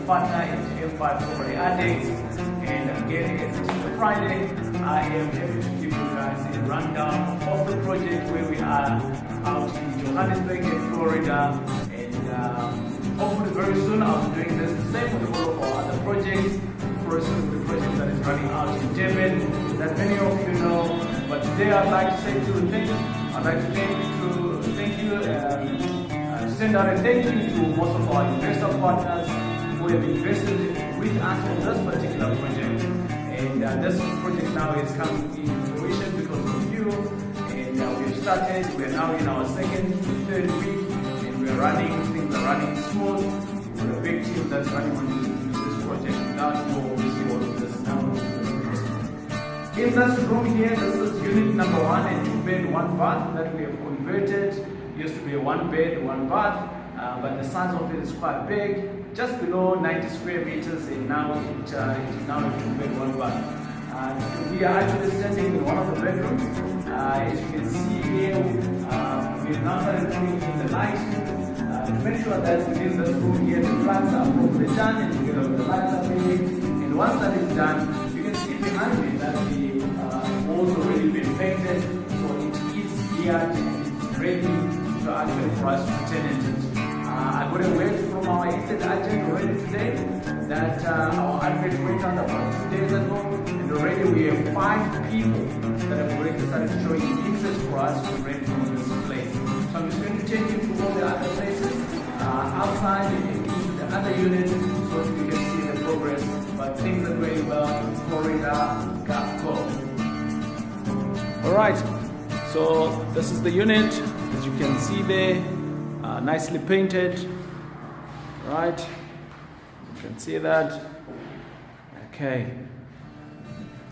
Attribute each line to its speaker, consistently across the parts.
Speaker 1: partner at M5 Property Addicts. And again, it's Friday. I am happy to give you guys a rundown of the project where we are out in Johannesburg, in Florida. And hopefully very soon I'll be doing this the same with all of our other projects. First with the project that is running out in Durban that many of you know. But today I'd like to say send out a thank you to most of our investor partners who have invested with us on this particular project. And this project now is coming in fruition because of you. And we've started, we're now in our third week, and we're running, things are running smooth. We're a big team that's running on this project without more this now. In this room here, this is unit number 1, a 2-bed, 1-bath that we have converted. Used to be a 1-bed, 1-bath, but the size of it is quite big, just below 90 square meters, and now it is now a 2-bed, 1-bath. We are actually standing in one of the bedrooms. As you can see here, we've now started putting in the lights to make sure that within this room here, the plants are properly done and together with the lights are made. And once that is done, you can see behind me that the walls already been painted, so it is here and it's ready actually for us to tenant it. I got a word from our estate agent already today that our advert went out about 2 days ago, and already we have 5 people that have already started showing interest for us to rent from this place. So I'm just going to take you to all the other places outside and into the other units so that you can see the progress. But things are going well in Florida. Go. Alright, so this is the unit. As you can see there, nicely painted, right? You can see that. Okay.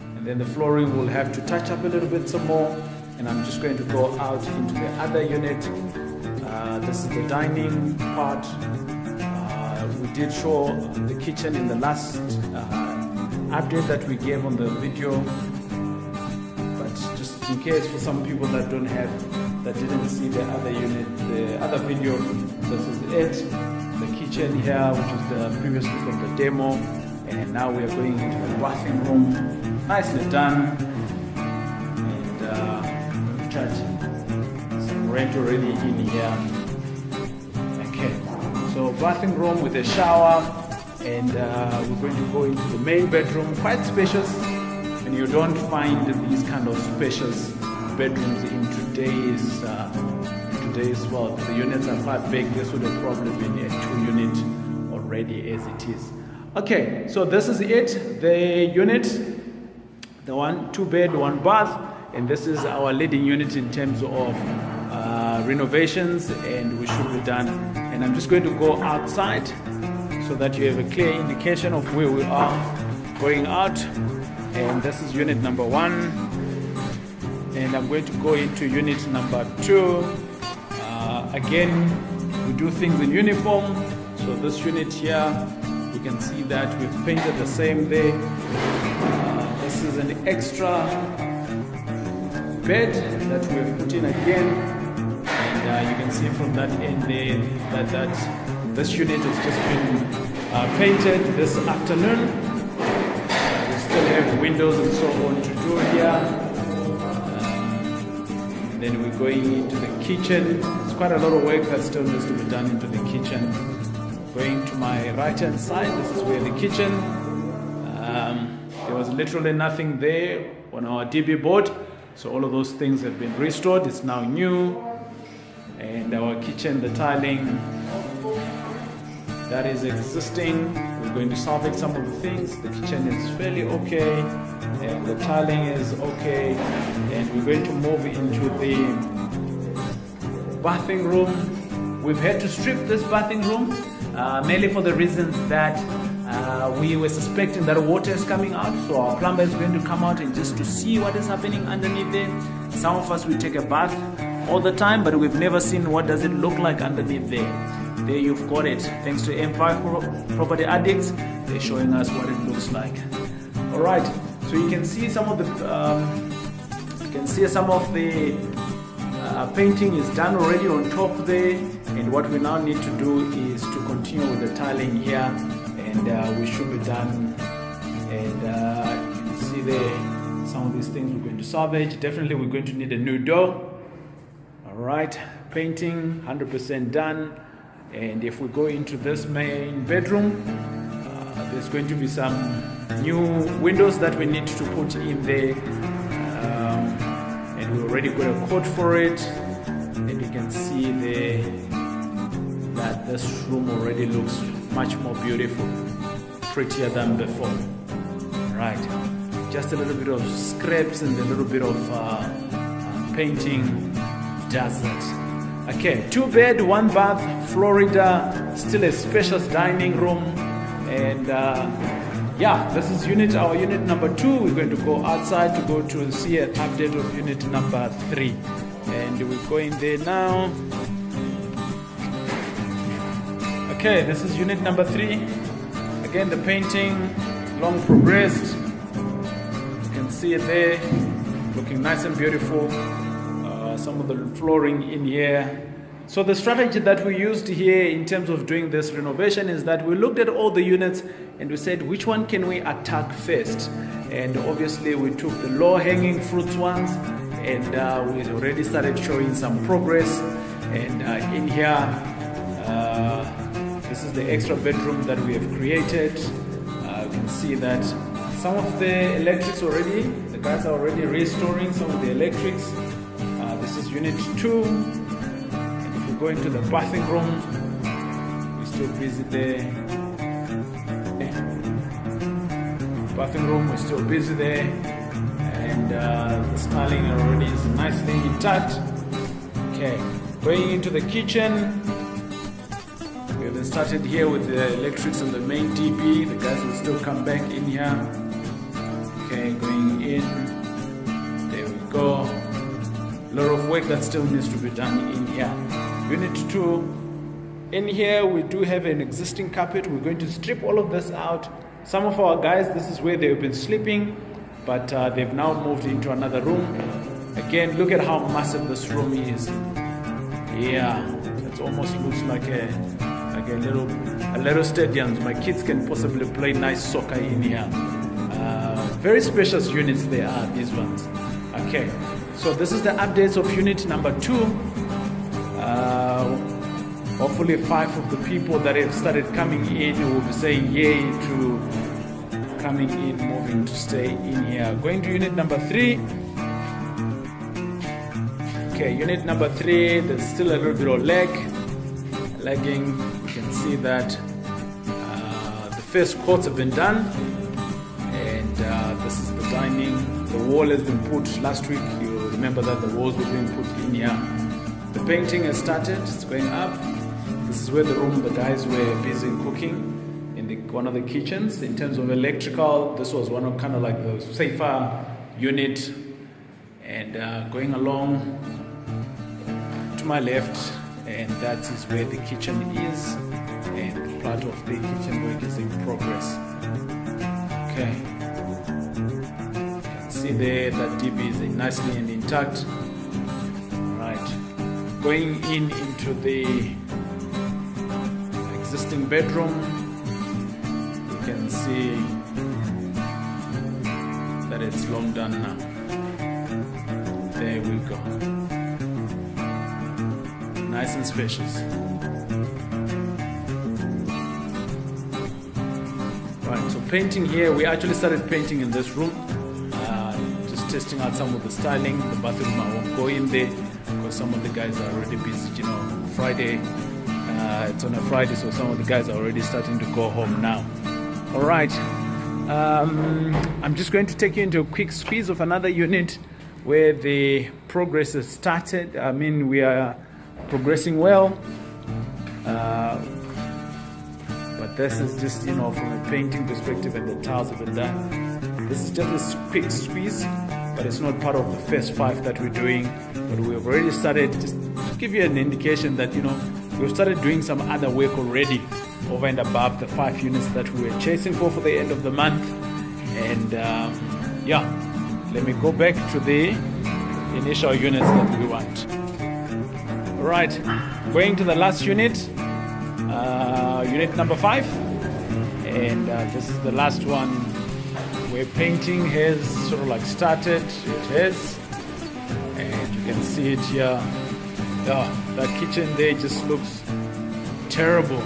Speaker 1: And then the flooring will have to touch up a little bit some more. And I'm just going to go out into the other unit. This is the dining part. We did show the kitchen in the last update that we gave on the video. But just in case for some people that didn't see the other unit, the other video, this is it. The kitchen here, which is the previously from the demo, and now we are going into the bathing room, nicely done, and charge some rent already in here. Okay, so bathing room with a shower, and we're going to go into the main bedroom, quite spacious, and you don't find these kind of spacious bedrooms in today's world. The units are quite big. This would have probably been a 2-unit already as it is. Okay, so this is it, the unit, the 2-bed, 1-bath, and this is our leading unit in terms of renovations, and we should be done. And I'm just going to go outside so that you have a clear indication of where we are going out. And this is unit number 1. And I'm going to go into unit number 2. Again, we do things in uniform. So this unit here, we can see that we've painted the same there. This is an extra bed that we've put in again. And you can see from that end there that this unit has just been painted this afternoon. We still have windows and so on to do here. Then we're going into the kitchen. There's quite a lot of work that still needs to be done into the kitchen. Going to my right hand side, this is where the kitchen. There was literally nothing there on our DB board, so all of those things have been restored. It's now new. And our kitchen, the tiling that is existing, we're going to salvage some of the things. The kitchen is fairly okay, and the tiling is okay, and we're going to move into the bathing room. We've had to strip this bathing room mainly for the reasons that we were suspecting that water is coming out, so our plumber is going to come out and just to see what is happening underneath there. Some of us will take a bath all the time, but we've never seen what does it look like underneath there. There you've got it. Thanks to M5 Property Addicts, they're showing us what it looks like. All right, so you can see some of the painting is done already on top there, and what we now need to do is to continue with the tiling here, and and we should be done. And you can see there some of these things we're going to salvage. Definitely we're going to need a new door. All right, painting 100% done. And if we go into this main bedroom, there's going to be some new windows that we need to put in there, and we already got a quote for it. And you can see there that this room already looks much more beautiful, prettier than before. Right, just a little bit of scraps and a little bit of painting does it. Okay, 2-bed, 1-bath, Florida, still a spacious dining room. And yeah, this is our unit number 2. We're going to go outside to go to see an update of unit number 3. And we're going there now. Okay, this is unit number 3. Again, the painting, long progressed. You can see it there, looking nice and beautiful. Some of the flooring in here. So the strategy that we used here in terms of doing this renovation is that we looked at all the units and we said which one can we attack first. And obviously we took the low hanging fruits ones, and we already started showing some progress. And in here, this is the extra bedroom that we have created. You can see that some of the electrics already, the guys are already restoring some of the electrics. This is unit 2. And if we go into the bathing room, we're still busy there. Bathing room, we're still busy there. And the styling already is nicely intact. Okay, going into the kitchen. We have started here with the electrics on the main DP. The guys will still come back in here. Okay, going in. There we go. A lot of work that still needs to be done in here. Unit 2. In here we do have an existing carpet. We're going to strip all of this out. Some of our guys, this is where they've been sleeping, but they've now moved into another room. Again, look at how massive this room is. Yeah, it almost looks like a little stadium. My kids can possibly play nice soccer in here. Very spacious units they are, these ones. Okay, so this is the updates of unit number 2. Hopefully 5 of the people that have started coming in will be saying yay to coming in, moving to stay in here. Going to unit number 3. Okay, unit number 3, there's still a little bit of lagging. You can see that the first coats have been done, and this is the dining. The wall has been put last week. You remember that the walls were being put in here. The painting has started, it's going up. This is where the room the guys were busy cooking in one of the kitchens. In terms of electrical, this was one of kind of like the safer unit. And going along to my left, and that is where the kitchen is, and part of the kitchen work is in progress. Okay, you can see there that DB is nicely and intact. Right, going into the existing bedroom, you can see that it's long done now. There we go. Nice and spacious. Right, so painting here, we actually started painting in this room. Just testing out some of the styling. The bathroom, I won't go in there because some of the guys are already busy. You know, Friday, it's on a Friday, so some of the guys are already starting to go home now. All right, I'm just going to take you into a quick squeeze of another unit where the progress has started. I mean, we are progressing well, but this is just, you know, from a painting perspective, and the tiles have been done. This is just a quick squeeze, but it's not part of the first 5 that we're doing. But we've already started, just to give you an indication that, you know, we've started doing some other work already over and above the 5 units that we were chasing for the end of the month. And yeah, let me go back to the initial units that we want. All right, going to the last unit, unit number 5. And this is the last one where painting has sort of like started. It has, and you can see it here. Oh, that kitchen there just looks terrible.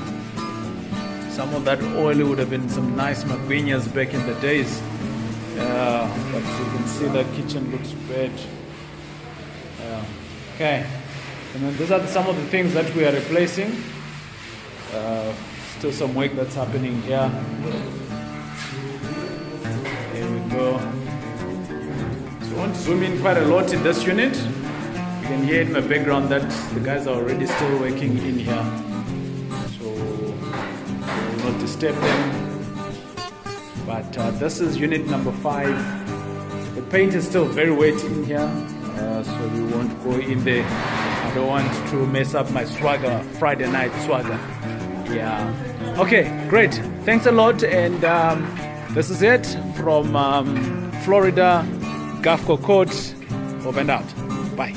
Speaker 1: Some of that oil would have been some nice magwinyas back in the days. But you can see that kitchen looks bad. Okay, and then these are some of the things that we are replacing. Still some work that's happening here. There we go. So I want to zoom in quite a lot in this unit. You can hear in my background that the guys are already still working in here. So I will not disturb them. But this is unit number 5. The paint is still very wet in here, so we won't go in there. I don't want to mess up my swagger, Friday night swagger. Yeah. Okay, great. Thanks a lot. And this is it from Florida, Gulf Coast. Over and out. Bye.